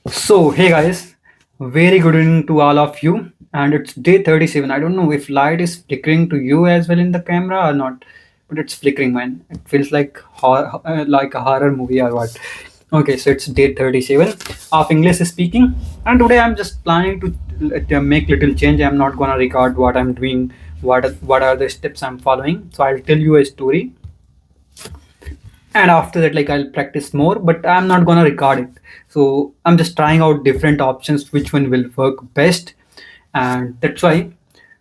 So, hey guys, very good evening to all of you. And it's day 37. I don't know if light is flickering to you as well in the camera or not, but it's flickering, man. It feels like a horror movie or what. Okay, so it's day 37 of English speaking. And today I'm just planning to make little change. I'm not gonna record what I'm doing, what are the steps I'm following. So I'll tell you a story, and after that like I'll practice more, but I'm not gonna record it. So I'm just trying out different options, which one will work best. And that's why,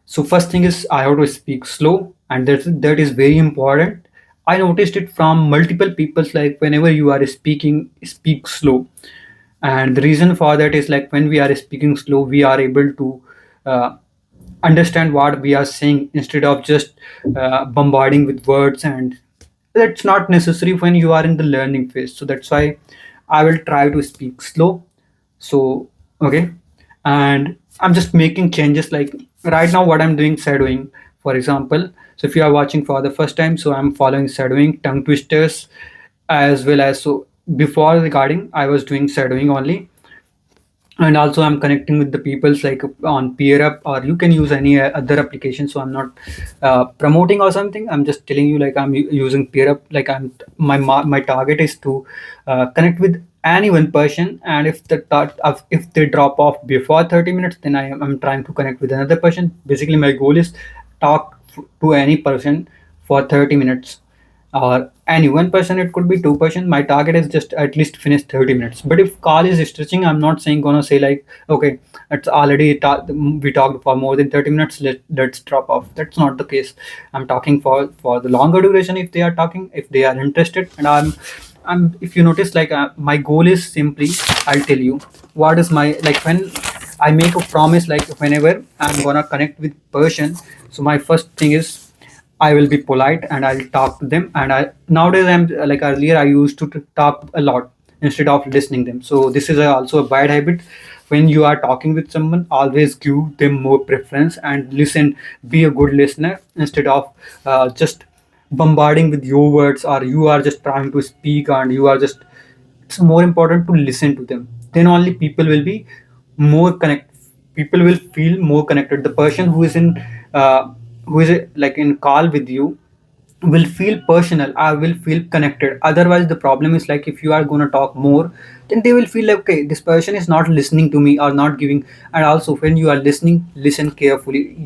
so first thing is I have to speak slow, and that is very important. I noticed it from multiple people, like whenever you are speaking, speak slow. And the reason for that is like when we are speaking slow, we are able to uh, understand what we are saying instead of just bombarding with words, and that's not necessary when you are in the learning phase. So that's why I will try to speak slow. So okay, and I'm just making changes, like right now what I'm doing, shadowing, for example. So if you are watching for the first time, so I'm following shadowing, tongue twisters, as well as, so before recording I was doing shadowing only. And also I'm connecting with the peoples like on PeerUp, or you can use any other application. So I'm not promoting or something, I'm just telling you like I'm using PeerUp. Like my target is to connect with any one person, and if they drop off before 30 minutes, then I'm trying to connect with another person. Basically my goal is talk to any person for 30 minutes, or any one person, it could be two-person. My target is just at least finish 30 minutes. But if call is stretching, I'm not saying gonna say like, okay, it's already we talked for more than 30 minutes, let's drop off. That's not the case. I'm talking for the longer duration, if they are talking, if they are interested. And I'm if you notice, like my goal is simply, I'll tell you what is my, like when I make a promise, like whenever I'm gonna connect with person, so my first thing is I will be polite and I'll talk to them. And I nowadays I'm like earlier I used to talk a lot instead of listening them. So this is also a bad habit. When you are talking with someone, always give them more preference and listen. Be a good listener instead of just bombarding with your words, or you are just trying to speak and you are just. It's more important to listen to them. Then only people will be more connect. People will feel more connected. The person uh, who is like in call with you will feel personal. I will feel connected. Otherwise the problem is like if you are going to talk more, then they will feel like, okay, this person is not listening to me or not giving. And also when you are listening, listen carefully.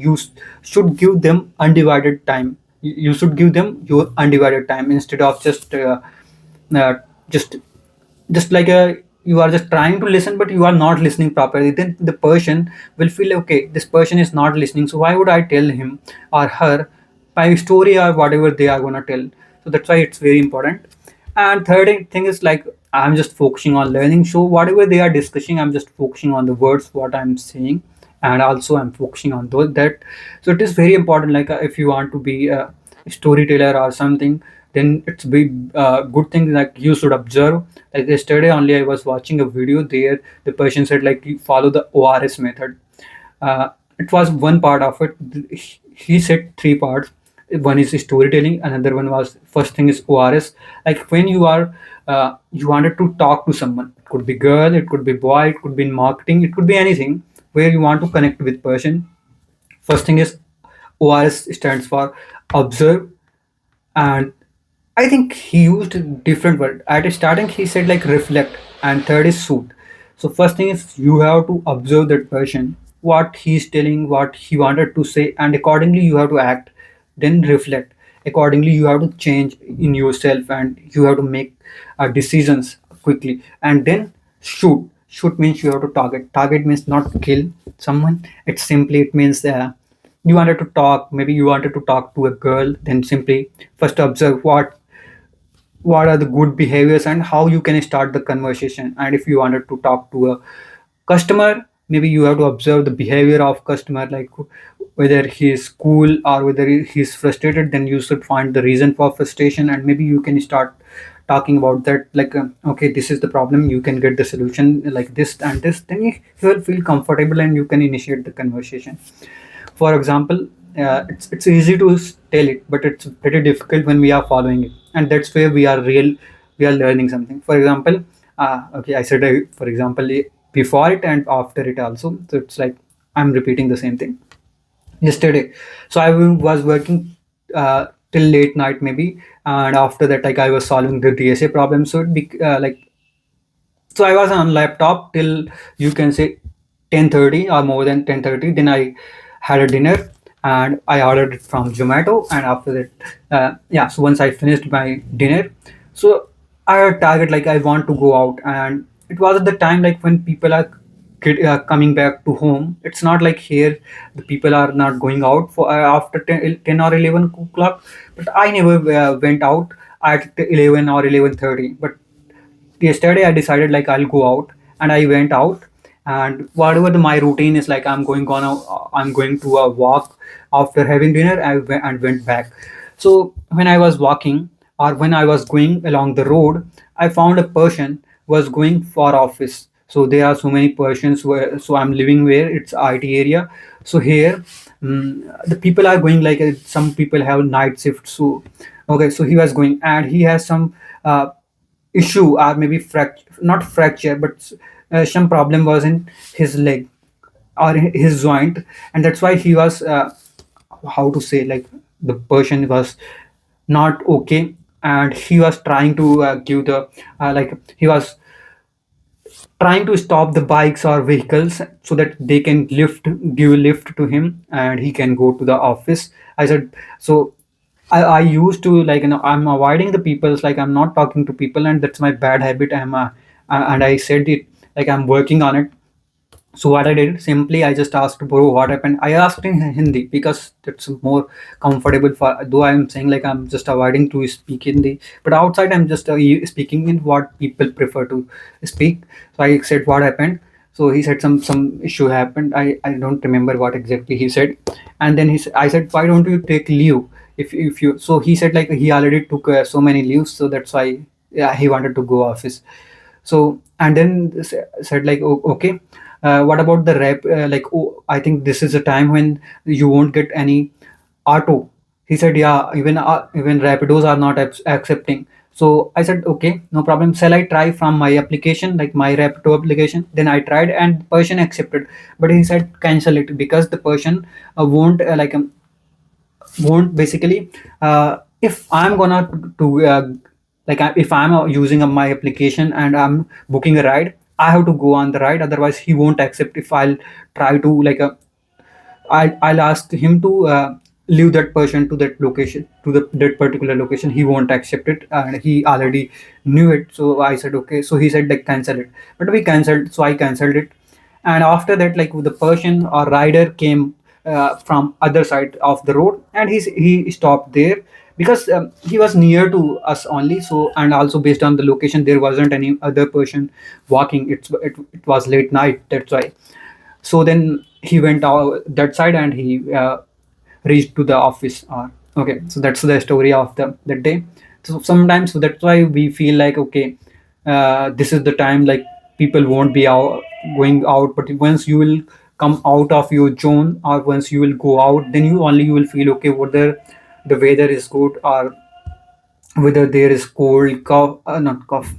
Should give them undivided time. You should give them your undivided time instead of uh, just just like a, you are just trying to listen but you are not listening properly. Then the person will feel like, okay, this person is not listening, so why would I tell him or her my story or whatever they are going to tell. So that's why it's very important. And third thing is like I'm just focusing on learning, so whatever they are discussing, I'm just focusing on the words what I'm saying. And also I'm focusing on those that. So it is very important, like if you want to be a storyteller or something, then it's big good thing, like you should observe. Like yesterday only I was watching a video there, the person said like you follow the ORS method. It was one part of it. He said three parts. One is storytelling, another one was, first thing is ORS. Like when you are you wanted to talk to someone, it could be girl, it could be boy, it could be in marketing, it could be anything where you want to connect with person. First thing is ORS stands for observe. And I think he used a different word. At the starting, he said like reflect, and third is shoot. So first thing is you have to observe that person, what he's telling, what he wanted to say, and accordingly you have to act. Then reflect. Accordingly, you have to change in yourself, and you have to make decisions quickly. And then shoot. Shoot means you have to target. Target means not kill someone. It's simply it means you wanted to talk. Maybe you wanted to talk to a girl. Then simply first observe what are the good behaviors and how you can start the conversation. And if you wanted to talk to a customer, maybe you have to observe the behavior of customer, like whether he is cool or whether he's frustrated. Then you should find the reason for frustration, and maybe you can start talking about that, like okay, this is the problem, you can get the solution like this and this. Then you will feel comfortable and you can initiate the conversation. For example, it's easy to tell it, but it's pretty difficult when we are following it, and that's where we are learning something. For example, okay, I said for example, before it and after it also. So it's like I'm repeating the same thing yesterday. So was working till late night maybe, and after that like I was solving the DSA problem. So like, so I was on laptop till, you can say, 10:30 or more than 10:30. Then I had a dinner and I ordered it from Zomato. And after that, yeah. So once I finished my dinner, so I had a target like I want to go out, and it was at the time like when people are coming back to home. It's not like here the people are not going out for after 10 or 11 o'clock, but I never went out at 11 or 11:30. But yesterday I decided like I'll go out, and I went out. And whatever my routine is, like I'm going to a walk after having dinner. And went back. So when I was walking, or when I was going along the road, I found a person was going for office. So there are so many Persians where, so I'm living where it's IT area. So here, the people are going like, some people have night shift. So okay, so he was going, and he has some issue, or maybe not fracture, but some problem was in his leg or his joint. And that's why he was, how to say, like, the person was not okay. And he was trying to give the, like, he was trying to stop the bikes or vehicles so that they can give lift to him and he can go to the office. I said, so I used to, like, I'm avoiding the people's, like, I'm not talking to people, and that's my bad habit. And I said it, like, I'm working on it. So what I did, simply I just asked, bro, what happened? I asked in Hindi because it's more comfortable for, though I'm saying like I'm just avoiding to speak Hindi, but outside I'm just speaking in what people prefer to speak. So I said what happened. So he said some issue happened. I don't remember what exactly he said. And then I said, why don't you take leave? If you, so he said like he already took so many leaves, so that's why, yeah, he wanted to go office. So and then said like, oh, okay, what about the rep, like, oh, I think this is a time when you won't get any auto. He said, yeah, even rapidos are not accepting. So I said, okay, no problem, shall I try from my application, like my rapido application? Then I tried, and the person accepted. But he said cancel it, because the person won't basically, if I'm gonna to like, if I'm using my application and I'm booking a ride, I have to go on the ride, otherwise he won't accept. If I'll try to, like, I'll ask him to leave that person to that location, to that particular location, he won't accept it, and he already knew it. So I said okay. So he said like cancel it, but we canceled. So I canceled it. And after that, like, the person or rider came from other side of the road, and he stopped there, because he was near to us only. So, and also based on the location, there wasn't any other person walking. It was late night, that's why. So then he went out that side, and he reached to the office. Okay, so that's the story of that day. So sometimes, so that's why we feel like, okay, this is the time, like, people won't be out, going out. But once you will come out of your zone, or once you will go out, then you will feel okay, whether the weather is good, or whether there is cold, cough, not cough.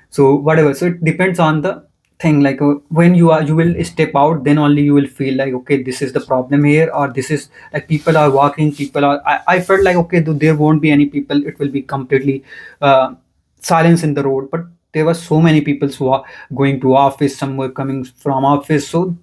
So whatever, so it depends on the thing, like, when you will step out, then only you will feel like, okay, this is the problem here, or this is, like, people are walking, people are, I felt like, okay, though there won't be any people, it will be completely silence in the road. But there were so many people who are going to office, some were coming from office. So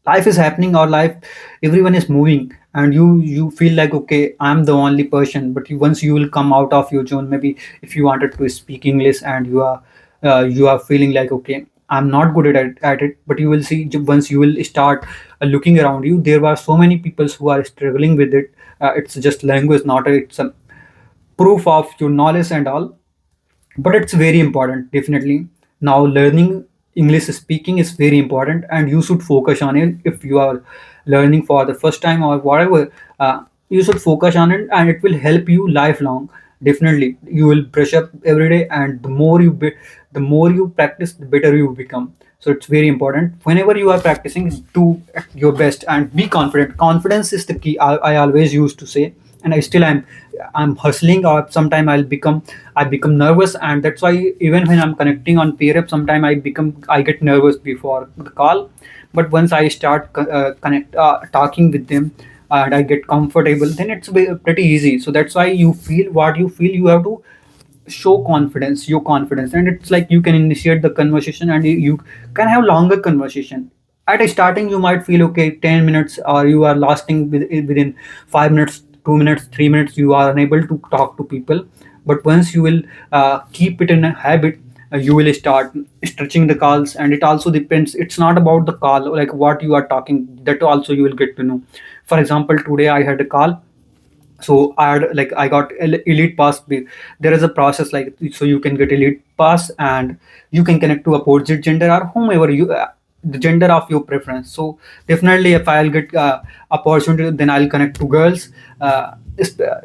life is happening, or life, everyone is moving, and you feel like, okay, I'm the only person. But once you will come out of your zone, maybe if you wanted to speak English, and you are feeling like, okay, I'm not good at it. But you will see, once you will start looking around you, there were so many people who are struggling with it. It's just language, not it's a proof of your knowledge and all. But it's very important, definitely. Now learning English speaking is very important, and you should focus on it. If you are learning for the first time or whatever, you should focus on it, and it will help you lifelong. Definitely, you will brush up every day, and the more you practice, the better you become. So it's very important, whenever you are practicing, do your best and be confident. Confidence is the key. I always used to say, and I still am I'm hustling, or sometime I become nervous. And that's why even when I'm connecting on PRF, sometime I get nervous before the call. But once I start connect talking with them and I get comfortable, then it's pretty easy. So that's why you feel what you feel, you have to show confidence. And it's like you can initiate the conversation, and you can have longer conversation. At a starting you might feel okay 10 minutes, or you are lasting within 5 minutes, 2 minutes, 3 minutes, you are unable to talk to people. But once you will keep it in a habit, you will start stretching the calls. And it also depends, it's not about the call, like what you are talking, that also you will get to know. For example, today I had a call. So I got elite pass. There is a process, like, so you can get elite pass, and you can connect to opposite gender or whomever you the gender of your preference. So definitely if I'll get opportunity, then I'll connect to girls.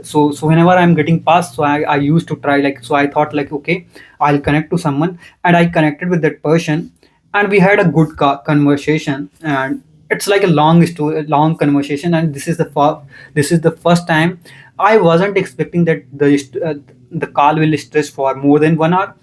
So whenever I'm getting pass, so I used to try, like, so I thought like, okay, I'll connect to someone. And I connected with that person, and we had a good conversation. And it's like a long story, long conversation. And this is the first time. I wasn't expecting that the call will stretch for more than 1 hour.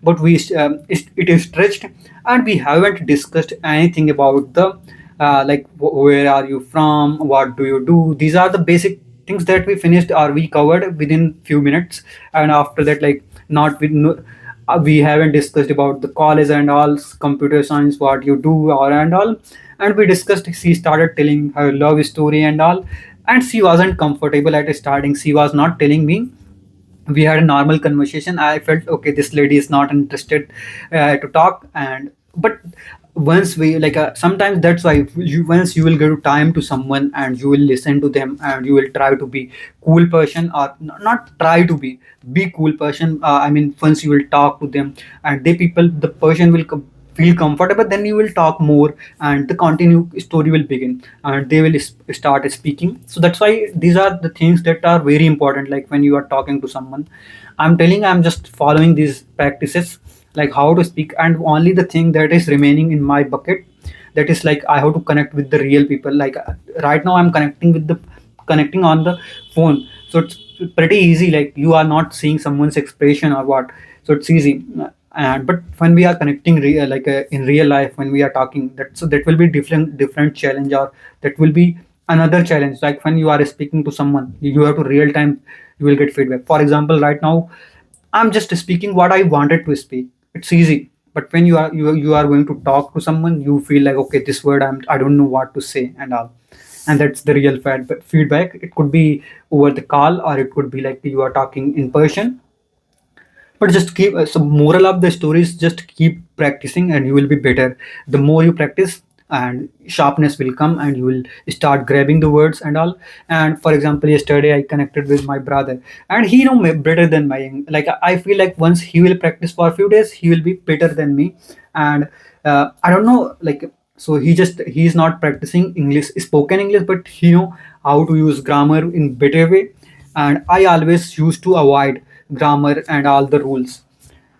But it is stretched. And we haven't discussed anything about the like, where are you from, what do you do. These are the basic things that we finished, or we covered within few minutes. And after that, like, not with no, we haven't discussed about the college and all, computer science, what you do, or and all. And we discussed, she started telling her love story and all. And she wasn't comfortable at starting, she was not telling me. We had a normal conversation. I felt okay, this lady is not interested to talk. And but once we like sometimes, that's why once you will give time to someone, and you will listen to them, and you will try to be cool person, or not try to be cool person. I mean, once you will talk to them, and the person will feel comfortable, then you will talk more, and the continue story will begin, and they will start speaking. So that's why these are the things that are very important. Like, when you are talking to someone, I'm telling, I'm just following these practices, like how to speak. And only the thing that is remaining in my bucket, that is like, I have to connect with the real people. Like, right now I'm connecting on the phone. So it's pretty easy, like, you are not seeing someone's expression or what. So it's easy. And but when we are connecting in real life, when we are talking, that will be different challenge, or that will be another challenge. Like, when you are speaking to someone, you have to real time, you will get feedback. For example, right now I'm just speaking what I wanted to speak. It's easy. But when you are going to talk to someone, you feel like, okay, this word I don't know what to say and all. And that's the real feedback. It could be over the call, or it could be like you are talking in person. But just keep, so moral of the story is, just keep practicing, and you will be better. The more you practice, and sharpness will come, and you will start grabbing the words and all. And for example, yesterday I connected with my brother, and he know me better than my, like, I feel like once he will practice for a few days, he will be better than me. And I don't know, like, so he's not practicing English, spoken English, but he know how to use grammar in better way. And I always used to avoid grammar and all the rules.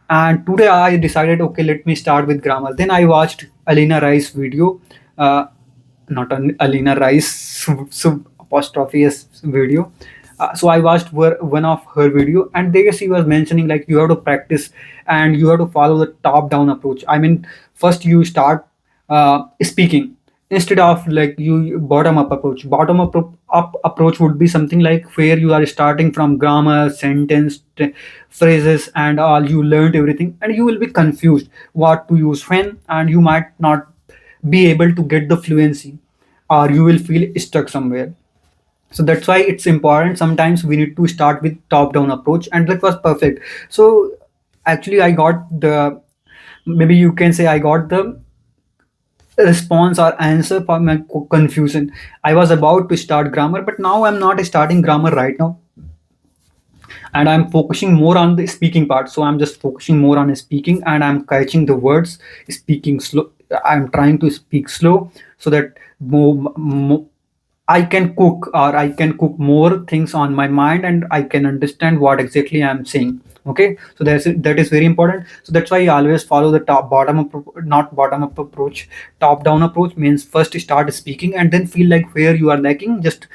And today I decided, okay, let me start with grammar. Then I watched Alina Rice video, uh, not an Alina Rice sub apostrophe S video. So I watched one of her video, and there she was mentioning, like, you have to practice, and you have to follow the top down approach. I mean, first you start speaking, instead of like you bottom up approach. Up approach would be something like where you are starting from grammar, sentence, phrases and all. You learned everything, and you will be confused what to use when, and you might not be able to get the fluency, or you will feel stuck somewhere. So that's why it's important, sometimes we need to start with top down approach, and that was perfect. So actually I got the, maybe you can say, I got the response or answer for my confusion. I was about to start grammar, but now I'm not starting grammar right now, and I'm focusing more on the speaking part. So I'm just focusing more on speaking, and I'm catching the words, speaking slow. I'm trying to speak slow, so that more I can cook, or I can cook more things on my mind, and I can understand what exactly I'm saying. Okay, so that is very important. So that's why you always follow the top bottom up, not bottom up approach. Top down approach means first start speaking and then feel like where you are lacking, just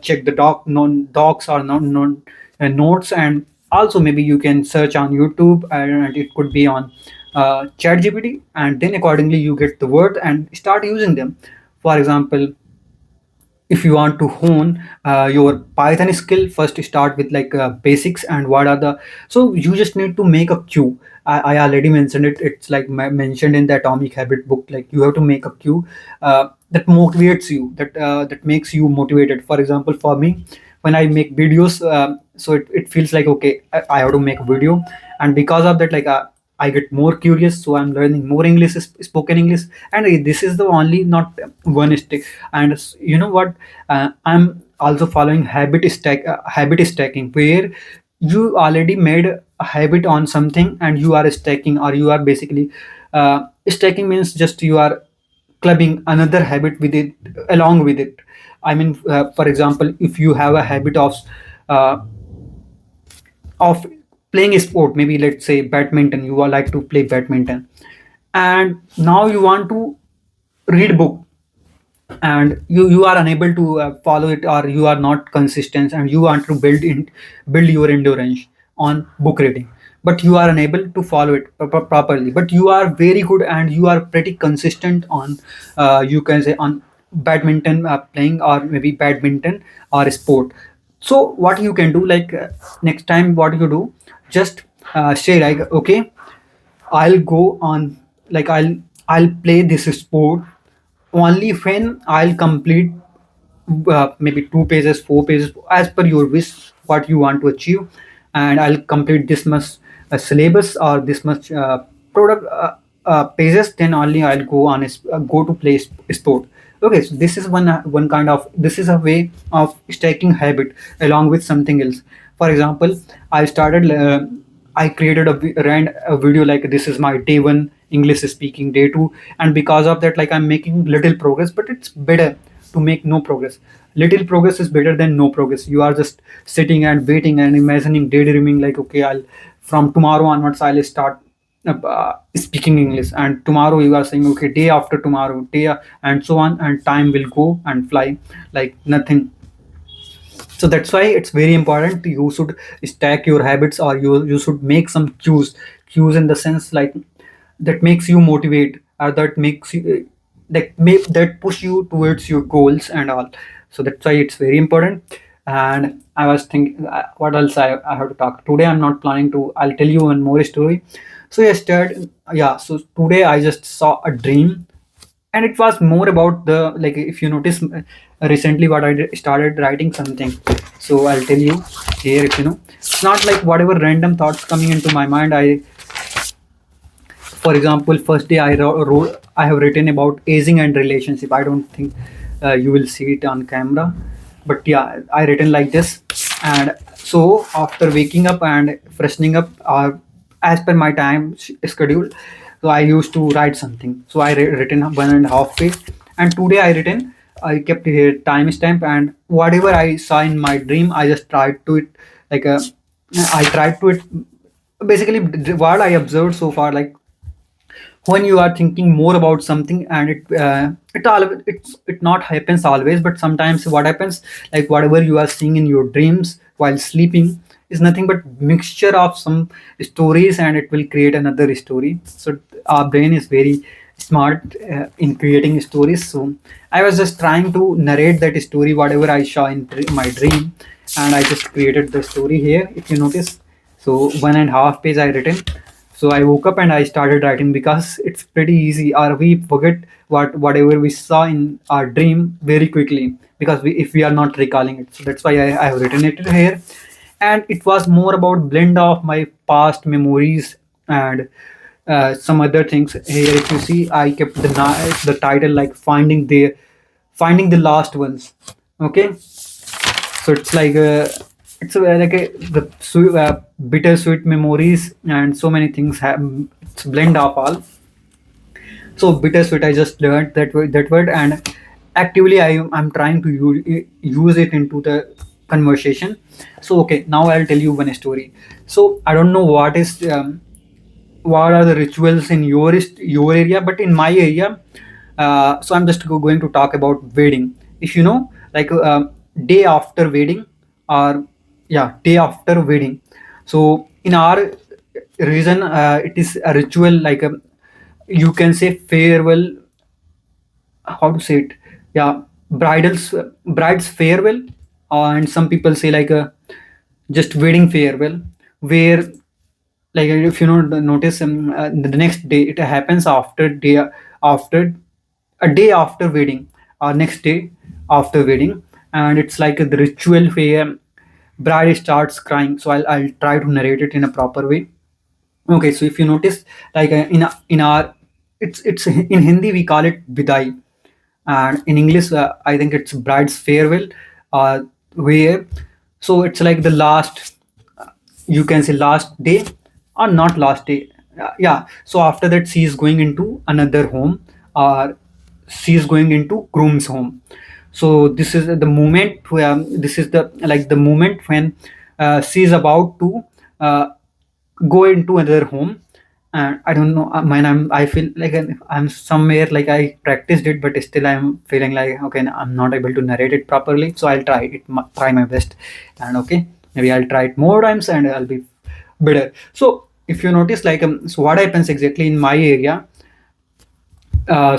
check the docs or non notes. And also maybe you can search on YouTube, and it could be on chat gpt, and then accordingly you get the word and start using them. For example, if you want to hone your python skill, first start with like basics and what are the. So you just need to make a queue. I already mentioned it. It's like mentioned in the atomic habit book, like you have to make a queue that motivates you, that makes you motivated. For example, for me, when I make videos, so it feels like okay, I have to make a video. And because of that, like I get more curious, so I'm learning more English, spoken English. And this is the only not one stick. And you know what, I'm also following habit stacking, where you already made a habit on something and you are stacking, or you are basically stacking means just you are clubbing another habit with it, along with it. I mean, for example, if you have a habit uh, of playing a sport, maybe let's say badminton, you are like to play badminton, and now you want to read book, and you are unable to follow it, or you are not consistent, and you want to build your endurance on book reading, but you are unable to follow it properly. But you are very good and you are pretty consistent on you can say on badminton playing, or maybe badminton or sport. So what you can do, like next time what you do, just say like okay, I'll go on, like I'll play this sport only when I'll complete maybe 2 pages, 4 pages, as per your wish, what you want to achieve, and I'll complete this much syllabus or this much product pages. Then only I'll go on go to play sport. Okay, so this is one kind of, this is a way of stacking habit along with something else. For example, I started. I created ran a video like this is my day one English speaking, day two, and because of that, like I'm making little progress. But it's better to make no progress. Little progress is better than no progress. You are just sitting and waiting and imagining, daydreaming, like okay, I'll from tomorrow onwards I'll start speaking English, and tomorrow you are saying okay, day after tomorrow, and so on, and time will go and fly like nothing. So that's why it's very important, you should stack your habits, or you should make some cues in the sense like that makes you motivate, or that makes you that push you towards your goals and all. So that's why it's very important. And I was thinking what else I have to talk today. I'm not planning to, I'll tell you one more story. So yesterday, yeah, so today I just saw a dream, and it was more about the, like if you notice recently what I started writing something. So I'll tell you here, if you know, it's not like whatever random thoughts coming into my mind. I, for example, first day wrote, I have written about aging and relationship. I don't think you will see it on camera, but yeah, I written like this. And so after waking up and freshening up, as per my time schedule, so I used to write something. So I written 1.5 page, and today I kept here timestamp, and whatever I saw in my dream, I just tried to it, like I tried to it. Basically, what I observed so far, like when you are thinking more about something, and it not happens always, but sometimes what happens, like whatever you are seeing in your dreams while sleeping is nothing but mixture of some stories, and it will create another story. So our brain is very smart in creating stories. So I was just trying to narrate that story whatever I saw in my dream, and I just created the story here, if you notice. So 1.5 page I written. So I woke up and I started writing, because it's pretty easy, or we forget whatever we saw in our dream very quickly, because if we are not recalling it. So that's why I have written it here. And it was more about blend of my past memories and some other things. Here if you see, I kept the title like finding the last ones. Okay, so it's like like a bittersweet memories, and so many things have, it's blend of all. So bittersweet, I just learned that word, and actively I'm trying to use it into the conversation. So okay, now I'll tell you one story. So I don't know what are the rituals in your area, but in my area, so I'm just going to talk about wedding. If you know, like day after wedding, or yeah, day after wedding. So in our region, it is a ritual like you can say farewell, how to say it, yeah, bride's farewell, and some people say like just wedding farewell, where like if you know notice the next day it happens after a day after wedding, or next day after wedding. And it's like the ritual where bride starts crying. So I'll try to narrate it in a proper way. Okay, so if you notice, like in our, it's in Hindi we call it bidai, and in English I think it's bride's farewell, where, so it's like the last, you can say last day, or not last day. Yeah, so after that she is going into another home, or she is going into groom's home. So this is the moment where, this is the like the moment when she is about to go into another home. And I don't know, when I feel like I'm somewhere, like I practiced it, but still I'm feeling like okay, I'm not able to narrate it properly. So I'll try my best. And okay, maybe I'll try it more times and I'll be better. So if you notice, like so what happens exactly in my area,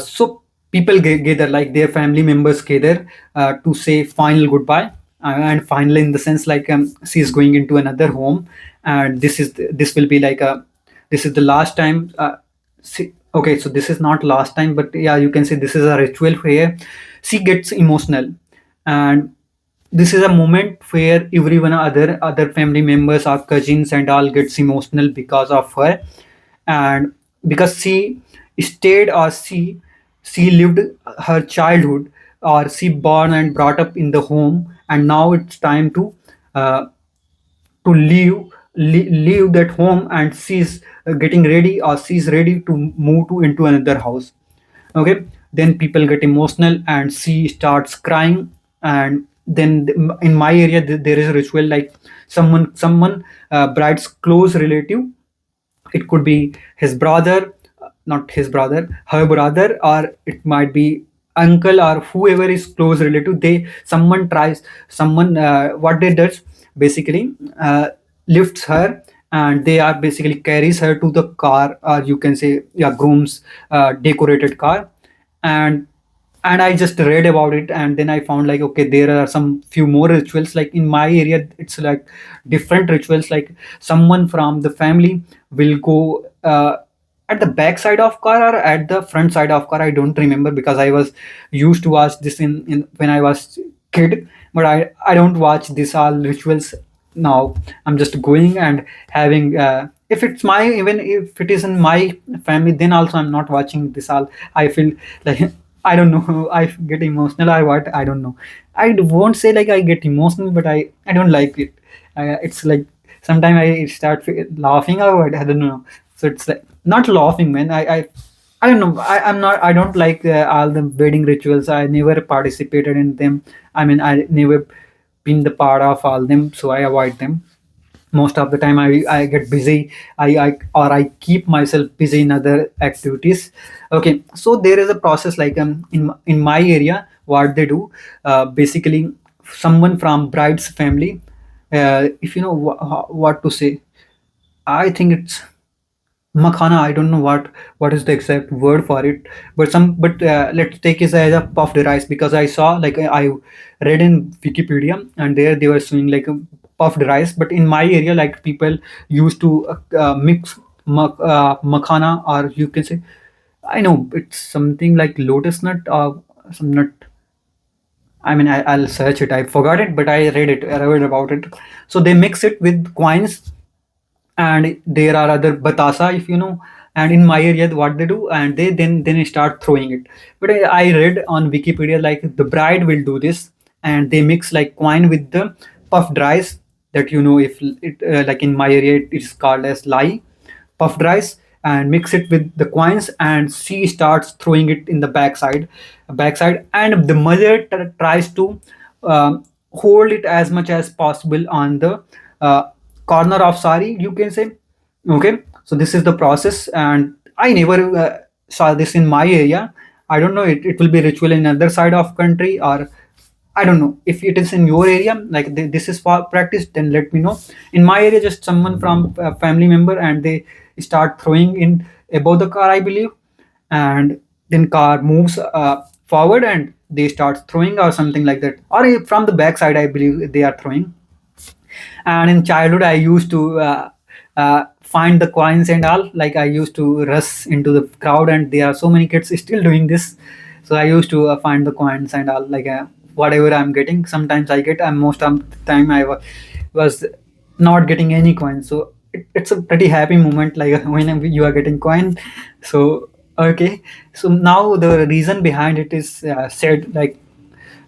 so people gather, like their family members gather to say final goodbye, and final in the sense like she is going into another home. And this will be like a, this is the last time, okay, so this is not last time, but yeah, you can say this is a ritual where she gets emotional. And this is a moment where everyone, other family members, our cousins and all, gets emotional because of her. And because she stayed, or she lived her childhood, or she born and brought up in the home, and now it's time uh, to leave that home, and she's getting ready, or she's ready to move to into another house. Okay, then people get emotional and she starts crying. And then in my area, there is a ritual like someone bride's close relative, it could be his brother, not his brother, her brother, or it might be uncle, or whoever is close relative, they, someone tries, someone what they does, basically lifts her, and they are basically carries her to the car, or you can say, yeah, groom's decorated car. and and I just read about it, and then I found like okay, there are some few more rituals. Like in my area, it's like different rituals. Like someone from the family will go at the back side of car, or at the front side of car. I don't remember, because I was used to watch this in when I was kid, but I don't watch this all rituals now. I'm just going and having. If it's my, even if it is in my family, then also I'm not watching this all. I feel like I don't know. I get emotional or what? I don't know. I won't say like I get emotional, but I don't like it. It's like sometimes I start laughing or what? I don't know. So it's like not laughing, man. I don't know. I'm not. I don't like all the wedding rituals. I never participated in them. I mean, I never been the part of all them, so I avoid them. Most of the time I get busy, or I keep myself busy in other activities. Okay, so there is a process like in my area, what they do, basically someone from bride's family, if you know what to say, I think it's makhana. I don't know what is the exact word for it, but let's take it as a puffed rice, because I saw, like I read in Wikipedia, and there they were showing like a puffed rice. But in my area, like people used to mix makhana, or you can say, I know it's something like lotus nut or some nut. I mean, I'll search it. I forgot it, but I read it. I read about it. So they mix it with coins, and there are other batasa, if you know. And in my area, what they do, and they then start throwing it. But I read on Wikipedia like the bride will do this, and they mix like coin with the puffed rice, that you know, if it like in my area it is called as lai, puffed rice, and mix it with the coins, and she starts throwing it in the backside, and the mother tries to um, hold it as much as possible on the uh, corner of sari, you can say. Okay, so this is the process, and I never saw this in my area. I don't know, it will be ritual in other side of country, or I don't know if it is in your area, like this is for practice, then let me know. In my area, just someone from a family member, and they start throwing in above the car, I believe, and then car moves forward and they start throwing or something like that, or from the back side, I believe they are throwing. And in childhood, I used to find the coins and all. Like I used to rush into the crowd, and there are so many kids still doing this. So I used to find the coins and all. Like whatever I'm getting, sometimes I get, and most of the time was not getting any coins. So it's a pretty happy moment, like when you are getting coin. So okay, so now the reason behind it is said like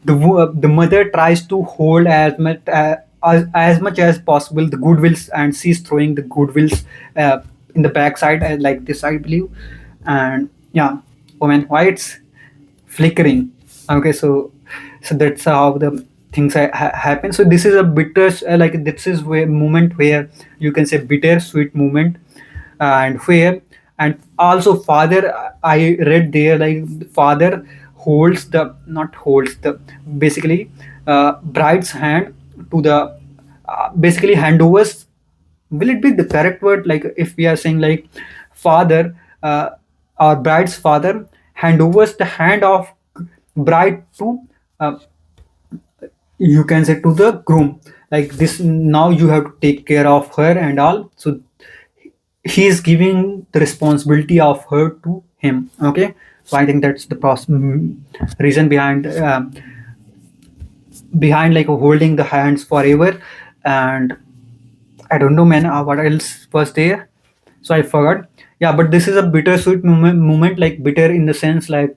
the mother tries to hold as much as possible the goodwills, and she's throwing the goodwills in the backside, like this, I believe. And yeah, woman, why it's flickering. Okay, so that's how the things happen. So this is a bitter, like this is where moment where you can say bitter sweet moment. And where, and also father, I read there like father holds the, not holds the, basically bride's hand to the basically handovers. Will it be the correct word, like if we are saying like father, or bride's father handovers the hand of bride to, uh, you can say, to the groom, like this, now you have to take care of her and all. So he is giving the responsibility of her to him. Okay, so I think that's the reason behind like holding the hands forever. And I don't know, man, what else was there, so I forgot. Yeah, but this is a bittersweet moment, like bitter in the sense like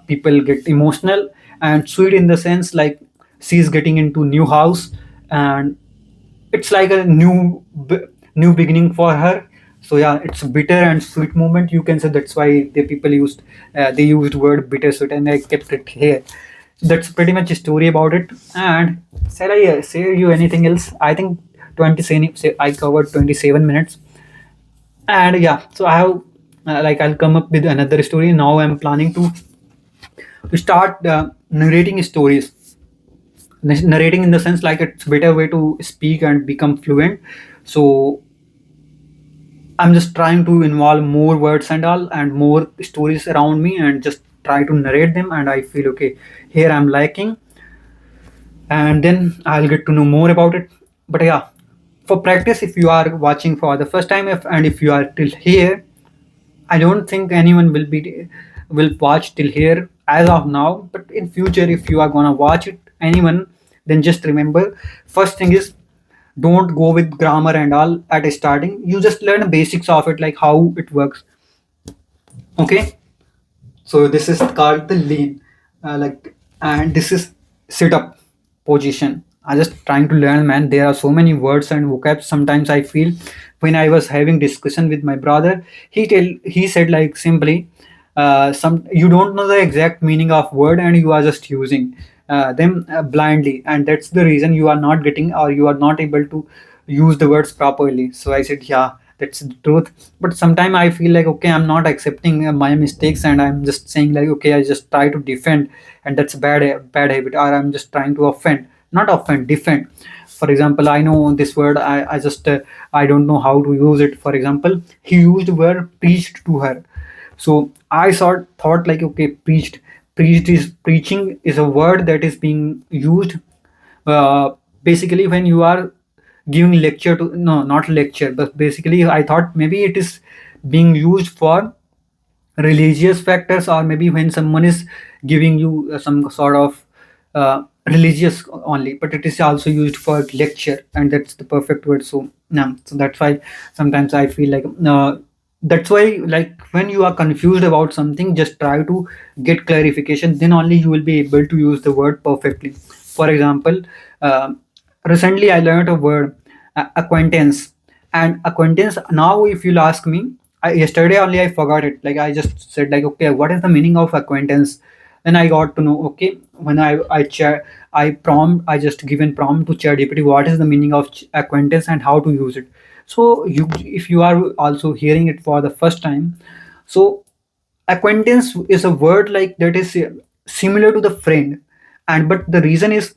people get emotional, and sweet in the sense like she's getting into new house, and it's like a new beginning for her. So yeah, it's a bitter and sweet moment, you can say. That's why the people used they used word bittersweet, and I kept it here. That's pretty much a story about it. And shall I say you anything else? I think I covered 27 minutes. And yeah, so I have like I'll come up with another story. Now I'm planning to start narrating stories. Narrating in the sense like it's better way to speak and become fluent. So I'm just trying to involve more words and all, and more stories around me, and just try to narrate them. And I feel okay, here I'm liking, and then I'll get to know more about it. But yeah, for practice, if you are watching for the first time, if you are till here, I don't think anyone will watch till here as of now. But in future, if you are gonna watch it, anyone, then just remember, first thing is, don't go with grammar and all at a starting. You just learn the basics of it, like how it works. Okay, so this is called the lean, and this is sit up position. I just trying to learn, man. There are so many words and vocabs. Sometimes I feel, when I was having discussion with my brother, he said like simply, some you don't know the exact meaning of word, and you are just using them blindly, and that's the reason you are not getting, or you are not able to use the words properly. So I said, yeah, that's the truth. But sometimes I feel like, okay, I'm not accepting my mistakes, and I'm just saying like, okay, I just try to defend, and that's bad habit. Or I'm just trying to offend, not offend, defend. For example, I know this word, I just I don't know how to use it. For example, he used the word preached to her. So I thought like, okay, preaching is a word that is being used uh, basically when you are giving lecture to, no, not lecture, but basically I thought maybe it is being used for religious factors, or maybe when someone is giving you some sort of religious only. But it is also used for lecture, and that's the perfect word. So yeah, so that's why sometimes I feel like that's why, like, when you are confused about something, just try to get clarification, then only you will be able to use the word perfectly. For example, uh, recently I learned a word, acquaintance. And acquaintance, now if you'll ask me, yesterday only I forgot it. Like I just said like, okay, what is the meaning of acquaintance? then I got to know, okay, when I just given prompt to ChatGPT what is the meaning of acquaintance and how to use it. So you, if you are also hearing it for the first time, so acquaintance is a word like that is similar to the friend, and but the reason is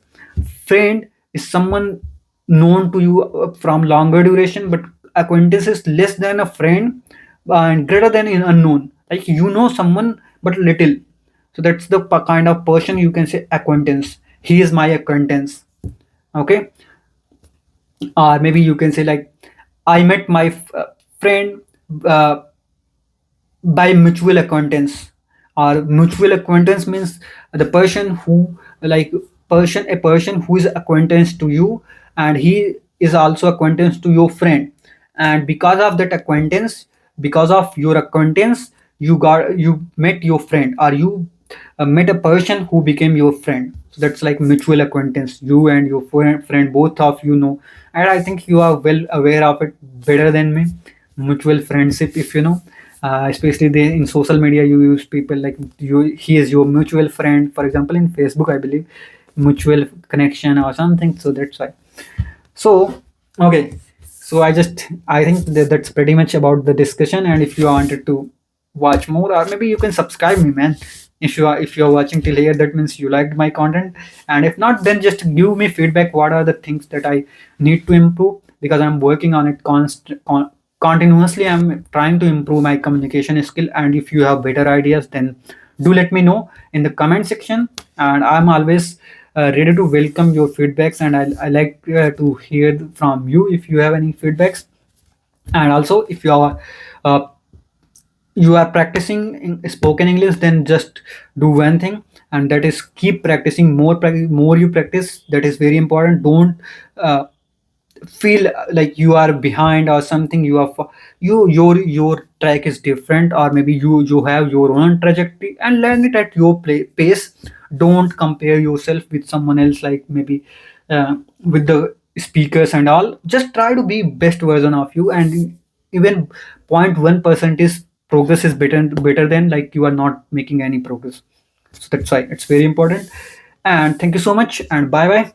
friend is someone known to you from longer duration, but acquaintance is less than a friend and greater than an unknown, like you know someone but little. So that's the kind of person you can say acquaintance. He is my acquaintance. Okay. Or maybe you can say like I met my friend uh, by mutual acquaintance. Or mutual acquaintance means the person who, like, a person who is acquaintance to you, and he is also acquaintance to your friend, and because of that acquaintance, because of your acquaintance, you met your friend, or you met a person who became your friend. So that's like mutual acquaintance. You and your friend, both of you know, and I think you are well aware of it better than me. Mutual friendship, if you know, especially in social media, you use people like you. He is your mutual friend. For example, in Facebook, I believe mutual connection or something. So that's why. So okay, so I think that that's pretty much about the discussion. And if you wanted to watch more, or maybe you can subscribe me, man. If you are watching till here, that means you liked my content. And if not, then just give me feedback. What are the things that I need to improve? Because I'm working on it continuously. I'm trying to improve my communication skill. And if you have better ideas, then do let me know in the comment section. And I'm always ready to welcome your feedbacks, and I like to hear from you if you have any feedbacks. And also, if uh, you are practicing in spoken English, then just do one thing, and that is keep practicing. More you practice, that is very important. Don't uh, feel like you are behind or something. Your track is different, or maybe you have your own trajectory, and learn it at your pace. Don't compare yourself with someone else, like maybe with the speakers and all. Just try to be best version of you, and even 0.1% is progress is better than like you are not making any progress. So that's why it's very important. And thank you so much, and bye bye.